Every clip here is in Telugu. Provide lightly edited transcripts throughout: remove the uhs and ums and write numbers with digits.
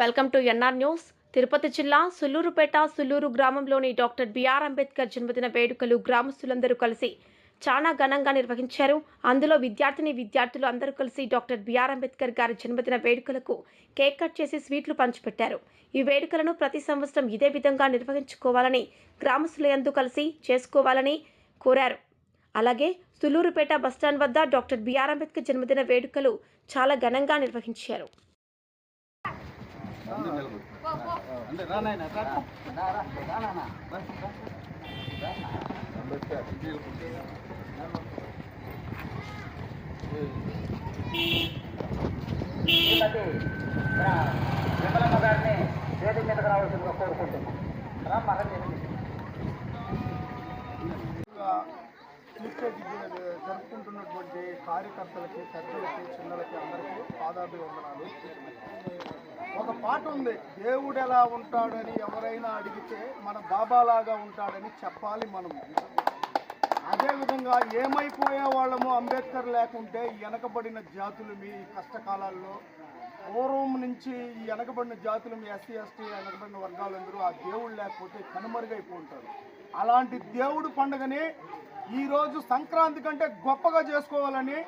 Welcome to NR news. Tirupati జిల్లా సుల్లూరుపేట సుల్లూరు గ్రామంలోని డాక్టర్ బిఆర్ అంబేద్కర్ జన్మదిన వేడుకలు గ్రామస్తులందరూ కలిసి చాలా ఘనంగా నిర్వహించారు. అందులో విద్యార్థులు అందరూ కలిసి డాక్టర్ బిఆర్ అంబేద్కర్ గారి జన్మదిన వేడుకలకు కేక్ కట్ చేసి స్వీట్లు పంచిపెట్టారు. ఈ వేడుకలను ప్రతి సంవత్సరం ఇదే విధంగా నిర్వహించుకోవాలని, గ్రామస్తులందరూ కలిసి చేసుకోవాలని కోరారు. అలాగే సుల్లూరుపేట బస్టాండ్ వద్ద డాక్టర్ బిఆర్ అంబేద్కర్ జన్మదిన వేడుకలు చాలా ఘనంగా నిర్వహించారు. విమలమ్మ గారిని వేదిక మీదకు రావాల్సిందిగా కోరుకుంటున్నాం. జరుపుకుంటున్నటువంటి కార్యకర్తలకి, పెద్దలకి, చిన్నలకి అందరికీ పాదాభివందనాలు. ఒక పాట ఉంది, దేవుడు ఎలా ఉంటాడని ఎవరైనా అడిగితే మన బాబాలాగా ఉంటాడని చెప్పాలి మనం. అదేవిధంగా ఏమైపోయే వాళ్ళము అంబేద్కర్ లేకుంటే వెనకబడిన జాతులు మీ కష్టకాలాల్లో పూర్వం నుంచి ఈ వెనకబడిన జాతులు మీ ఎస్సీ ఎస్టీ వెనకబడిన వర్గాలందరూ ఆ దేవుడు లేకపోతే కనుమరుగైపోతుంటారు. అలాంటి దేవుడు పండుగని ఈరోజు సంక్రాంతి కంటే గొప్పగా చేసుకోవాలని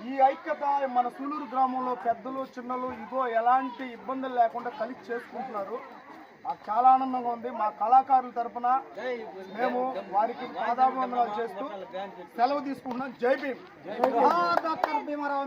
ఈ ఐక్యత మన సుల్లూరు గ్రామంలో పెద్దలు చిన్నలు ఇగో ఎలాంటి ఇబ్బందులు లేకుండా కలిసి చేసుకుంటున్నారు. మాకు చాలా ఆనందంగా ఉంది. మా కళాకారుల తరఫున మేము వారికి పాదాభివందనాలు చేస్తూ సెలవు తీసుకుంటున్నాం. జై భీమ్. డాక్టర్ భీమరావు.